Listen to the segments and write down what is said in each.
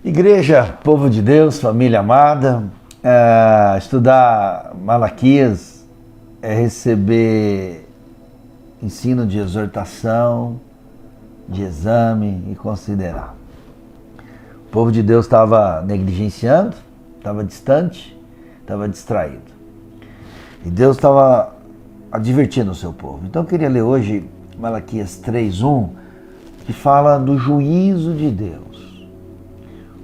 Igreja, povo de Deus, família amada, estudar Malaquias é receber ensino de exortação, de exame e considerar. O povo de Deus estava negligenciando, estava distante, estava distraído. E Deus estava advertindo o seu povo. Então eu queria ler hoje Malaquias 3:1, que fala do juízo de Deus.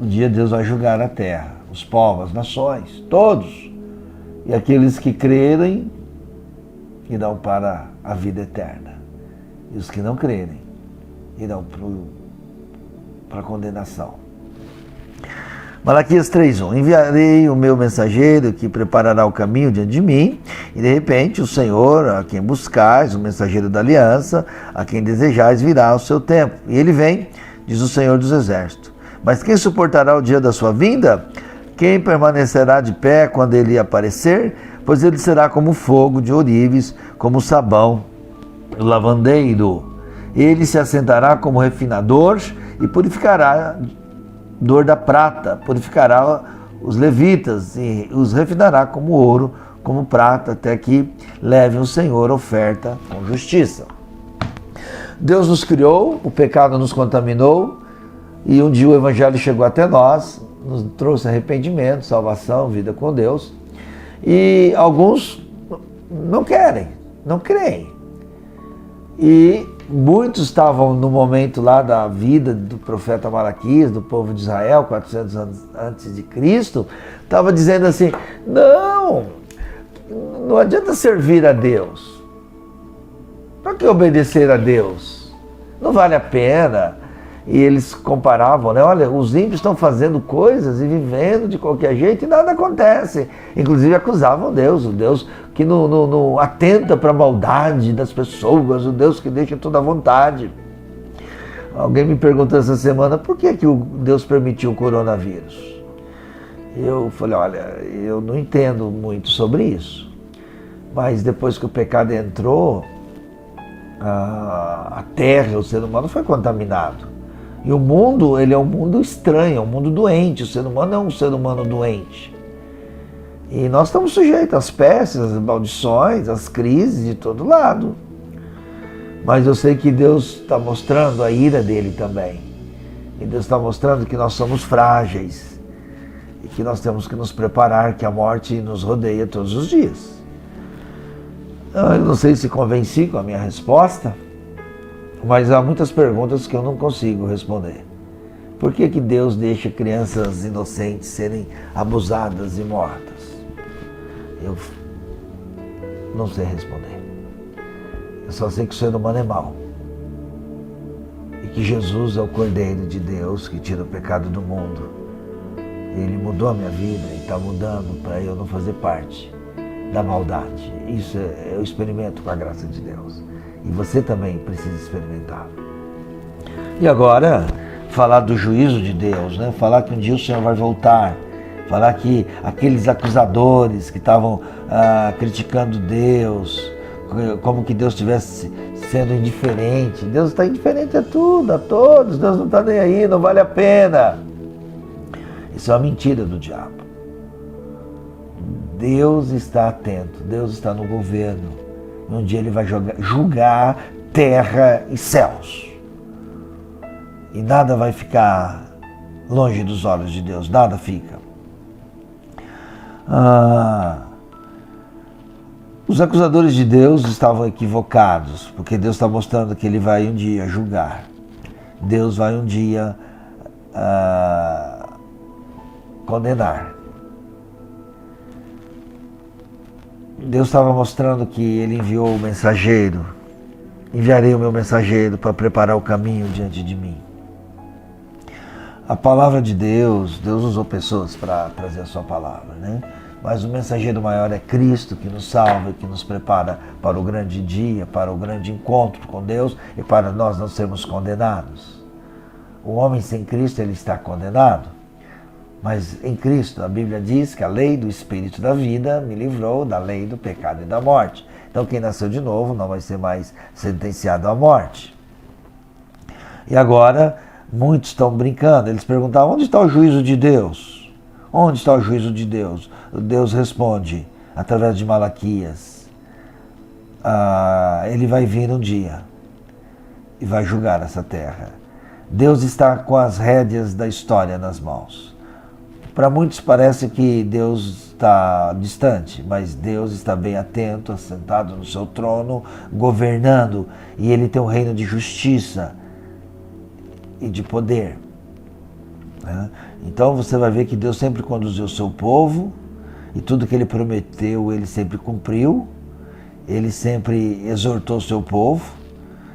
Um dia Deus vai julgar a terra, os povos, as nações, todos. E aqueles que crerem irão para a vida eterna. E os que não crerem irão para a condenação. Malaquias 3:1. Enviarei o meu mensageiro que preparará o caminho diante de mim, e de repente o Senhor, a quem buscais, o mensageiro da aliança, a quem desejais, virá ao seu tempo. E ele vem, diz o Senhor dos Exércitos. Mas quem suportará o dia da sua vinda? Quem permanecerá de pé quando ele aparecer? Pois ele será como fogo de ourives, como sabão do lavandeiro. Ele se assentará como refinador e purificará dor da prata, purificará os levitas e os refinará como ouro, como prata, até que leve o Senhor oferta com justiça. Deus nos criou, o pecado nos contaminou, e um dia o Evangelho chegou até nós, nos trouxe arrependimento, salvação, vida com Deus. E alguns não querem, não creem. E muitos estavam no momento lá da vida do profeta Malaquias, do povo de Israel, 400 anos antes de Cristo, estava dizendo assim, não adianta servir a Deus. Para que obedecer a Deus? Não vale a pena. E eles comparavam, né? Olha, os ímpios estão fazendo coisas e vivendo de qualquer jeito e nada acontece. Inclusive acusavam Deus, o Deus que não atenta para a maldade das pessoas, o Deus que deixa tudo à vontade. Alguém me perguntou essa semana, por que Deus permitiu o coronavírus? Eu falei, olha, eu não entendo muito sobre isso. Mas depois que o pecado entrou, a terra, o ser humano foi contaminado. E o mundo, ele é um mundo estranho, é um mundo doente. O ser humano é um ser humano doente. E nós estamos sujeitos às pestes, às maldições, às crises de todo lado. Mas eu sei que Deus está mostrando a ira dele também. E Deus está mostrando que nós somos frágeis. E que nós temos que nos preparar, que a morte nos rodeia todos os dias. Eu não sei se convenci com a minha resposta, mas há muitas perguntas que eu não consigo responder. Por que Deus deixa crianças inocentes serem abusadas e mortas? Eu não sei responder. Eu só sei que o ser humano é mau. E que Jesus é o Cordeiro de Deus que tira o pecado do mundo. Ele mudou a minha vida e está mudando para eu não fazer parte da maldade. Isso eu experimento com a graça de Deus. E você também precisa experimentar. E agora, falar do juízo de Deus, né? Falar que um dia o Senhor vai voltar. Falar que aqueles acusadores que estavam criticando Deus, como que Deus estivesse sendo indiferente. Deus está indiferente a tudo, a todos. Deus não está nem aí, não vale a pena. Isso é uma mentira do diabo. Deus está atento, Deus está no governo. Um dia ele vai julgar terra e céus. E nada vai ficar longe dos olhos de Deus, nada fica. Os acusadores de Deus estavam equivocados, porque Deus está mostrando que ele vai um dia julgar. Deus vai um dia condenar. Deus estava mostrando que ele enviou o mensageiro. Enviarei o meu mensageiro para preparar o caminho diante de mim. A palavra de Deus, Deus usou pessoas para trazer a sua palavra, né? Mas o mensageiro maior é Cristo, que nos salva, que nos prepara para o grande dia, para o grande encontro com Deus e para nós não sermos condenados. O homem sem Cristo, ele está condenado. Mas em Cristo, a Bíblia diz que a lei do Espírito da vida me livrou da lei do pecado e da morte. Então quem nasceu de novo não vai ser mais sentenciado à morte. E agora Muitos estão brincando, eles perguntavam, onde está o juízo de Deus? Onde está o juízo de Deus? Deus responde, através de Malaquias, ele vai vir um dia e vai julgar essa terra. Deus está com as rédeas da história nas mãos. Para muitos parece que Deus está distante, mas Deus está bem atento, assentado no seu trono, governando, e Ele tem um reino de justiça e de poder. Então você vai ver que Deus sempre conduziu o seu povo, e tudo que Ele prometeu, Ele sempre cumpriu, Ele sempre exortou o seu povo,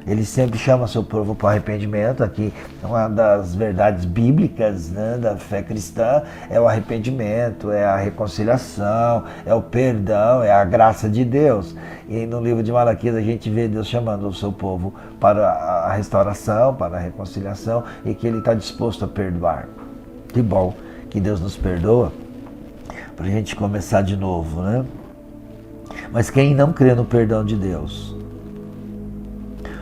Ele sempre chama seu povo para o arrependimento. Aqui uma das verdades bíblicas, né, da fé cristã é o arrependimento, é a reconciliação, é o perdão, é a graça de Deus. E no livro de Malaquias a gente vê Deus chamando o seu povo para a restauração, para a reconciliação, e que Ele está disposto a perdoar. Que bom que Deus nos perdoa para a gente começar de novo, né? Mas quem não crê no perdão de Deus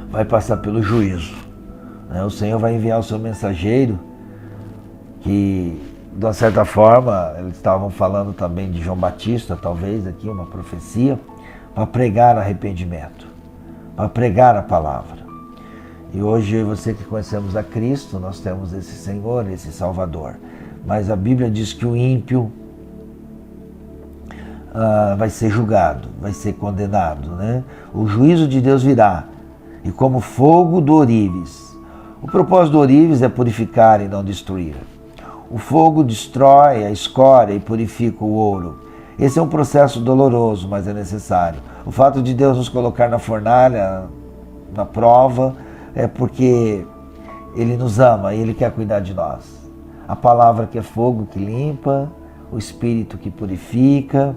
vai passar pelo juízo, né? O Senhor vai enviar o seu mensageiro, que de uma certa forma eles estavam falando também de João Batista, talvez aqui uma profecia, para pregar arrependimento, para pregar a palavra. E hoje eu e você que conhecemos a Cristo, nós temos esse Senhor, esse Salvador. Mas a Bíblia diz que o ímpio vai ser julgado, vai ser condenado, né? O juízo de Deus virá, e como fogo do ourives. O propósito do ourives é purificar e não destruir. O fogo destrói a escória e purifica o ouro. Esse é um processo doloroso, mas é necessário. O fato de Deus nos colocar na fornalha, na prova, é porque Ele nos ama e Ele quer cuidar de nós. A palavra que é fogo que limpa, o Espírito que purifica,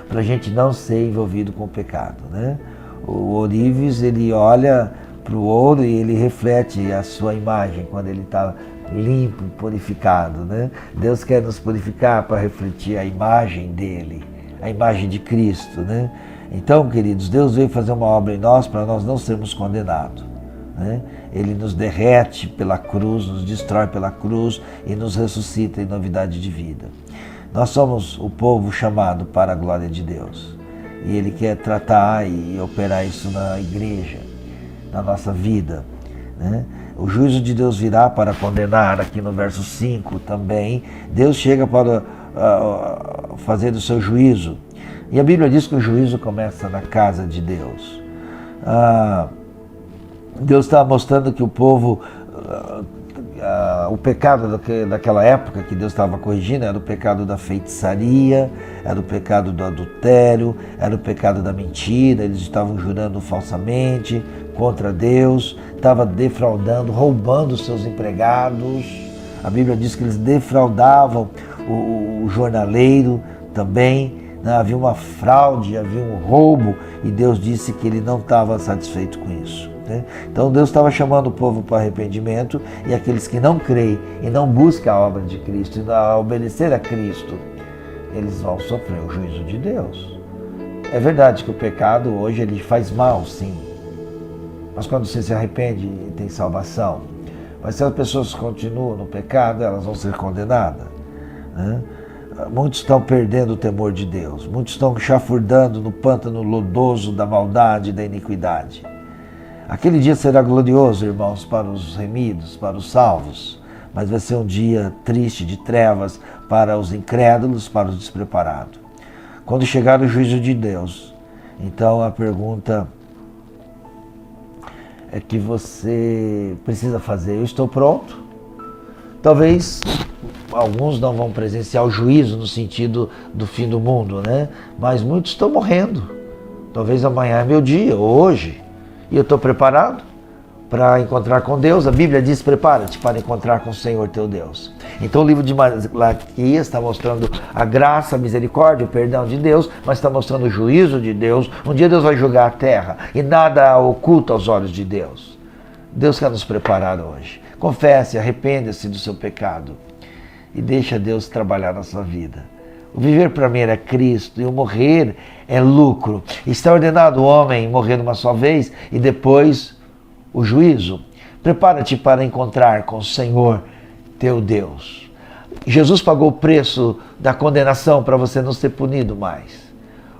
para a gente não ser envolvido com o pecado, né? O ourives, ele olha para o ouro e ele reflete a sua imagem quando ele está limpo, purificado, né? Deus quer nos purificar para refletir a imagem dele, a imagem de Cristo, né? Então, queridos, Deus veio fazer uma obra em nós para nós não sermos condenados, né? Ele nos derrete pela cruz, nos destrói pela cruz e nos ressuscita em novidade de vida. Nós somos o povo chamado para a glória de Deus. E Ele quer tratar e operar isso na igreja, na nossa vida, né? O juízo de Deus virá para condenar, aqui no verso 5 também. Deus chega para fazer o seu juízo. E a Bíblia diz que o juízo começa na casa de Deus. Deus está mostrando que o povo, o pecado daquela época que Deus estava corrigindo era o pecado da feitiçaria, era o pecado do adultério, era o pecado da mentira. Eles estavam jurando falsamente contra Deus, estavam defraudando, roubando os seus empregados. A Bíblia diz que eles defraudavam o jornaleiro também, né? Havia uma fraude, havia um roubo, e Deus disse que Ele não estava satisfeito com isso. Então Deus estava chamando o povo para arrependimento, e aqueles que não creem e não buscam a obra de Cristo e não obedecer a Cristo, eles vão sofrer o juízo de Deus. É verdade que o pecado hoje ele faz mal, sim, mas quando você se arrepende tem salvação. Mas se as pessoas continuam no pecado, elas vão ser condenadas, né? Muitos estão perdendo o temor de Deus, muitos estão chafurdando no pântano lodoso da maldade e da iniquidade. Aquele dia será glorioso, irmãos, para os remidos, para os salvos, mas vai ser um dia triste, de trevas, para os incrédulos, para os despreparados. Quando chegar o juízo de Deus, então a pergunta é que você precisa fazer: eu estou pronto? Talvez alguns não vão presenciar o juízo no sentido do fim do mundo, né? Mas muitos estão morrendo. Talvez amanhã é meu dia, ou hoje. E eu estou preparado para encontrar com Deus. A Bíblia diz: prepara-te para encontrar com o Senhor teu Deus. Então o livro de Malaquias está mostrando a graça, a misericórdia, o perdão de Deus, mas está mostrando o juízo de Deus. Um dia Deus vai julgar a terra e nada oculta aos olhos de Deus. Deus quer nos preparar hoje. Confesse, arrependa-se do seu pecado e deixa Deus trabalhar na sua vida. O viver para mim era Cristo e o morrer é lucro. Está ordenado o homem morrer uma só vez e depois o juízo. Prepara-te para encontrar com o Senhor teu Deus. Jesus pagou o preço da condenação para você não ser punido mais.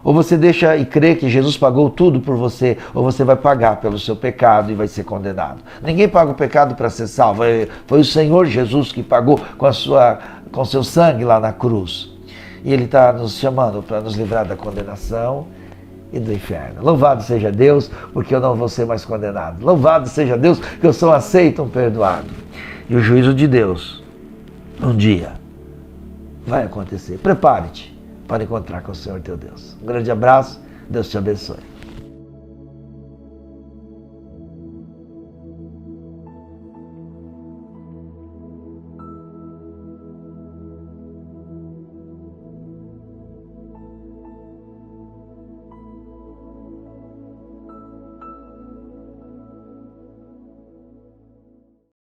Ou você deixa e crê que Jesus pagou tudo por você, ou você vai pagar pelo seu pecado e vai ser condenado. Ninguém paga o pecado para ser salvo. Foi o Senhor Jesus que pagou com seu sangue lá na cruz. E Ele está nos chamando para nos livrar da condenação e do inferno. Louvado seja Deus, porque eu não vou ser mais condenado. Louvado seja Deus, que eu sou aceito, um perdoado. E o juízo de Deus, um dia, vai acontecer. Prepare-te para encontrar com o Senhor teu Deus. Um grande abraço, Deus te abençoe.